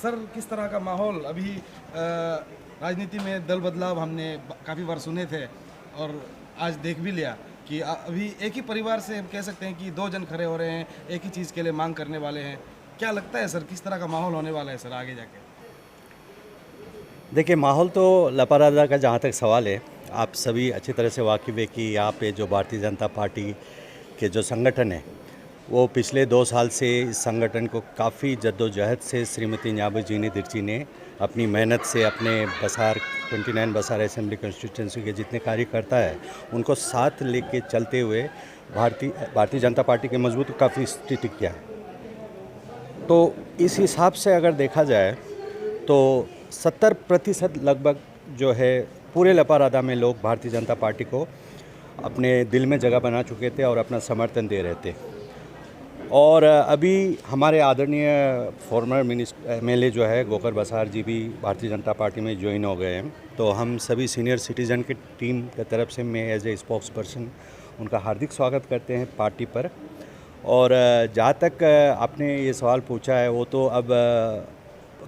Sir किस तरह का माहौल अभी राजनीति में दल बदलाव हमने काफ़ी बार सुने थे और आज देख भी लिया कि अभी एक ही परिवार से हम कह सकते हैं कि दो जन खड़े हो रहे हैं, एक ही चीज़ के लिए मांग करने वाले हैं। क्या लगता है सर किस तरह का माहौल होने वाला है सर आगे जाके? देखिए, माहौल तो लापरवाही का जहाँ तक सवाल है, आप सभी अच्छी तरह से वाकिफ़ है कि यहाँ पे जो भारतीय जनता पार्टी के जो संगठन है, वो पिछले 2 साल से इस संगठन को काफ़ी जद्दोजहद से श्रीमती न्याबुजीनी दीक्षी ने अपनी मेहनत से अपने बसार 29 बसार असेंबली कॉन्स्टिट्यूंसी के जितने कार्यकर्ता है, उनको साथ लेके चलते हुए भारतीय जनता पार्टी की मजबूत काफ़ी स्थिति किया है। तो इस हिसाब से अगर देखा जाए तो 70% लगभग जो है पूरे लपारादा में लोग भारतीय जनता पार्टी को अपने दिल में जगह बना चुके थे और अपना समर्थन दे रहे थे। और अभी हमारे आदरणीय फॉर्मर मिनिस्टर एमएलए जो है गोकर बसार जी भी भारतीय जनता पार्टी में ज्वाइन हो गए हैं। तो हम सभी सीनियर सिटीज़न की टीम की तरफ से मैं एज ए स्पोक्स पर्सन उनका हार्दिक स्वागत करते हैं पार्टी पर। और जहाँ तक आपने ये सवाल पूछा है, वो तो अब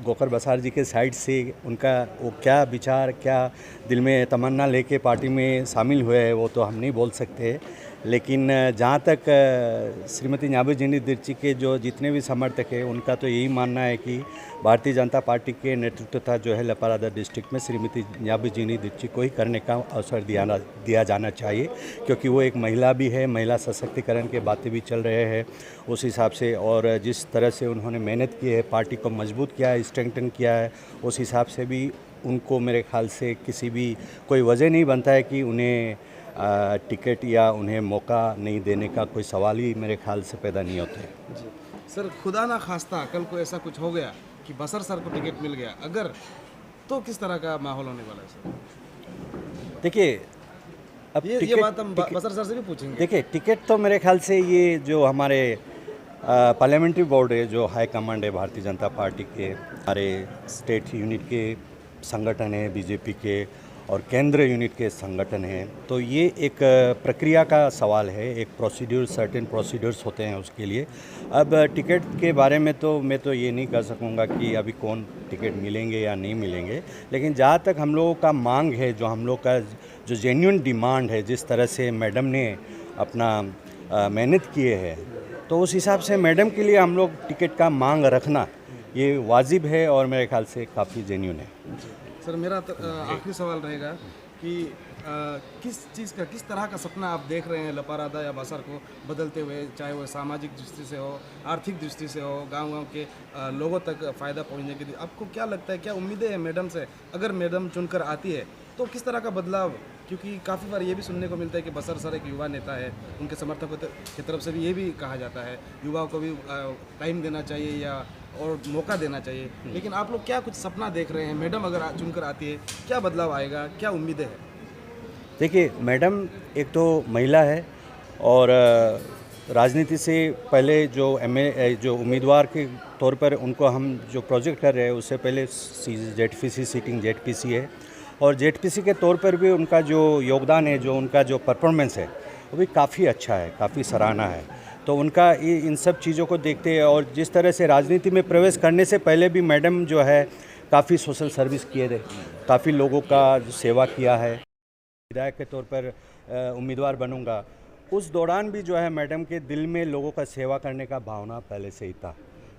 गोकर बसार जी के साइड से उनका वो क्या विचार, क्या दिल में तमन्ना लेके पार्टी में शामिल हुए हैं, वो तो हम नहीं बोल सकते। लेकिन जहाँ तक श्रीमती न्याबुजीनी दीक्षी के जो जितने भी समर्थक हैं, उनका तो यही मानना है कि भारतीय जनता पार्टी के नेतृत्व था जो है लपारादा डिस्ट्रिक्ट में श्रीमती न्याबुजीनी दीक्षी को ही करने का अवसर दिया जाना चाहिए, क्योंकि वो एक महिला भी है, महिला सशक्तिकरण के बातें भी चल रहे हैं उस हिसाब से। और जिस तरह से उन्होंने मेहनत की है, पार्टी को मजबूत किया है, स्ट्रेंथन किया है, उस हिसाब से भी उनको मेरे ख्याल से किसी भी कोई वजह नहीं बनता है कि उन्हें टिकट या उन्हें मौका नहीं देने का कोई सवाल ही मेरे ख्याल से पैदा नहीं होते। जी सर, खुदा ना खास्ता कल को ऐसा कुछ हो गया कि बसर सर को टिकट मिल गया अगर, तो किस तरह का माहौल होने वाला है सर? देखिए, अब ये बात हम बसर सर से भी पूछेंगे। देखिए, टिकट तो मेरे ख्याल से ये जो हमारे पार्लियामेंट्री बोर्ड है, जो हाई कमांड है भारतीय जनता पार्टी के, हमारे स्टेट यूनिट के संगठन है बीजेपी के और केंद्र यूनिट के संगठन हैं, तो ये एक प्रक्रिया का सवाल है, एक प्रोसीड्यूर, सर्टेन प्रोसीड्यूर्स होते हैं उसके लिए। अब टिकट के बारे में तो मैं तो ये नहीं कर सकूँगा कि अभी कौन टिकट मिलेंगे या नहीं मिलेंगे, लेकिन जहाँ तक हम लोगों का मांग है, जो हम लोग का जो जेन्युइन डिमांड है, जिस तरह से मैडम ने अपना मेहनत किए है, तो उस हिसाब से मैडम के लिए हम लोग टिकट का मांग रखना ये वाजिब है और मेरे ख्याल से काफ़ी जेन्युइन है। सर मेरा आखिरी सवाल रहेगा कि किस तरह का सपना आप देख रहे हैं लपारादा या बसर को बदलते हुए, चाहे वो सामाजिक दृष्टि से हो, आर्थिक दृष्टि से हो, गांव-गांव के लोगों तक फ़ायदा पहुंचने के लिए आपको क्या लगता है, क्या उम्मीदें हैं मैडम से? अगर मैडम चुनकर आती है तो किस तरह का बदलाव? क्योंकि काफ़ी बार ये भी सुनने को मिलता है कि बसर सर एक युवा नेता है, उनके समर्थकों की तरफ से भी ये भी कहा जाता है युवाओं को भी टाइम देना चाहिए या और मौका देना चाहिए। लेकिन आप लोग क्या कुछ सपना देख रहे हैं, मैडम अगर चुनकर आती है क्या बदलाव आएगा, क्या उम्मीदें हैं? देखिए, मैडम एक तो महिला है और राजनीति से पहले जो उम्मीदवार के तौर पर उनको हम जो प्रोजेक्ट कर रहे हैं, उससे पहले जेडपीसी सीटिंग जेडपीसी है और जेडपीसी के तौर पर भी उनका जो योगदान है, जो उनका जो परफॉर्मेंस है, वो भी काफ़ी अच्छा है, काफ़ी सराहना है। तो उनका इन सब चीज़ों को देखते हैं और जिस तरह से राजनीति में प्रवेश करने से पहले भी मैडम जो है काफ़ी सोशल सर्विस किए थे, काफ़ी लोगों का सेवा किया है। विधायक के तौर पर उम्मीदवार बनूंगा, उस दौरान भी जो है मैडम के दिल में लोगों का सेवा करने का भावना पहले से ही था।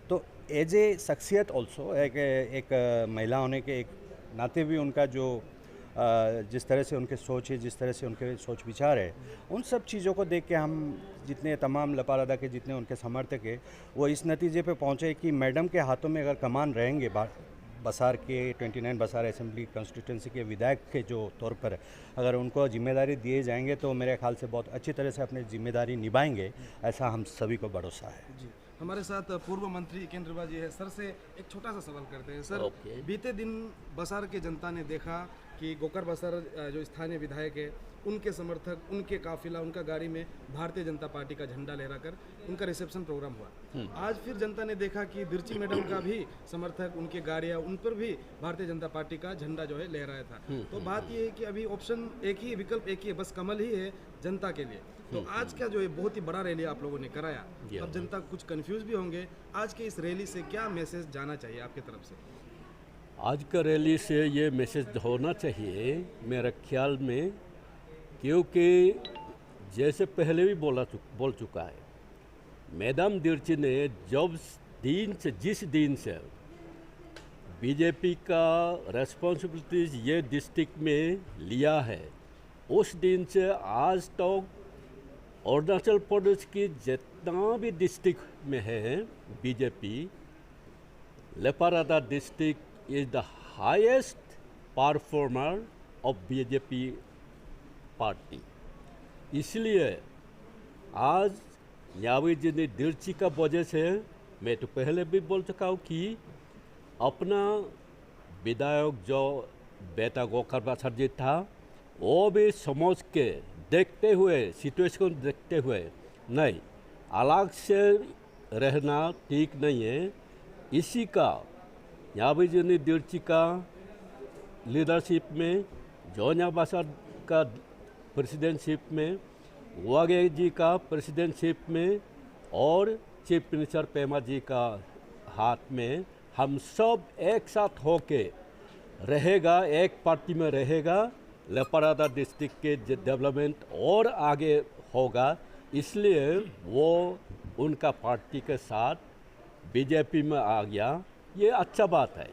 तो एज ए शख्सियत ऑल्सो एक महिला होने के एक नाते भी उनका जो जिस तरह से उनके सोच है, जिस तरह से उनके सोच विचार है, उन सब चीज़ों को देख के हम जितने तमाम लपारादा के जितने उनके समर्थक है, वो इस नतीजे पे पहुँचे कि मैडम के हाथों में अगर कमान रहेंगे, बसार के 29 बसार असेंबली कॉन्स्टिट्यूंसी के विधायक के जो तौर पर अगर उनको जिम्मेदारी दिए जाएंगे, तो मेरे ख्याल से बहुत अच्छी तरह से अपनी जिम्मेदारी निभाएंगे, ऐसा हम सभी को भरोसा है। जी, हमारे साथ पूर्व मंत्री केंद्रवा जी है। सर से एक छोटा सा सवाल करते हैं। सर बीते दिन बसार के जनता ने देखा कि गोकर बासर जो स्थानीय विधायक है उनके समर्थक, उनके काफिला, उनका गाड़ी में भारतीय जनता पार्टी का झंडा लहराकर उनका रिसेप्शन प्रोग्राम हुआ। आज फिर जनता ने देखा कि दिर्ची मैडम का भी समर्थक, उनके गाड़ियाँ, उन पर भी भारतीय जनता पार्टी का झंडा जो है लहराया था। तो बात ये है कि अभी ऑप्शन एक ही, विकल्प एक ही है, बस कमल ही है जनता के लिए। तो आज का जो है बहुत ही बड़ा रैली आप लोगों ने कराया, अब जनता कुछ कंफ्यूज भी होंगे। आज के इस रैली से क्या मैसेज जाना चाहिए आपकी तरफ से? आज का रैली से ये मैसेज होना चाहिए मेरे ख्याल में, क्योंकि जैसे पहले भी बोल चुका है, मैडम दिर्ची ने जिस दिन से बीजेपी का रेस्पॉन्सिबिलिटीज ये डिस्ट्रिक्ट में लिया है, उस दिन से आज तक अरुणाचल प्रदेश की जितना भी डिस्ट्रिक्ट में है BJP, Leparada district is the highest performer of BJP party. इसलिए आज यावी जी ने दिर्ची का वजह से, मैं तो पहले भी बोल चुका हूँ कि अपना विधायक जो बेटा गोकर बासर जी था, वो भी समझ के देखते हुए, सिचुएशन देखते हुए, नहीं अलग से रहना ठीक नहीं है। इसी का यावी जी ने दिर्ची का लीडरशिप में, जोन्या बासर का प्रेसिडेंटशिप में, वागे जी का प्रेसिडेंटशिप में और चीफ मिनिस्टर पेमा जी का हाथ में हम सब एक साथ होके रहेगा, एक पार्टी में रहेगा, लेपारादा डिस्ट्रिक्ट के डेवलपमेंट और आगे होगा। इसलिए वो उनका पार्टी के साथ बीजेपी में आ गया, ये अच्छा बात है।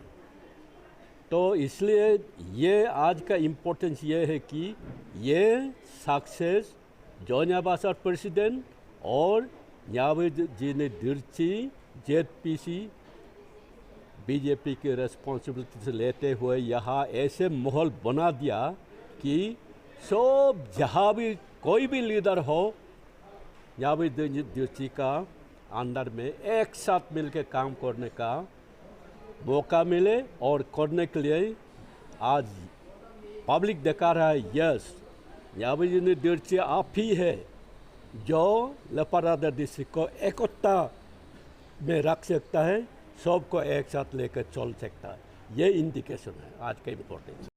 तो इसलिए ये आज का इम्पोर्टेंस ये है कि ये सक्सेस जोन्या बासर प्रेसिडेंट और यावी जी ने दिर्ची जेडपीसी बीजेपी के रेस्पॉन्सिबिलिटी से लेते हुए यहाँ ऐसे माहौल बना दिया कि सब जहाँ भी कोई भी लीडर हो, यावी दिर्ची का अंडर में एक साथ मिलकर काम करने का मौका मिले, और करने के लिए आज पब्लिक दिखा रहा है, यस यावी जी ने दिर्ची आप ही है जो लेपारादा डिस्ट्रिक्ट को एकता में रख सकता है, सबको एक साथ लेकर चल सकता है। ये इंडिकेशन है आज का इम्पोर्टेंस।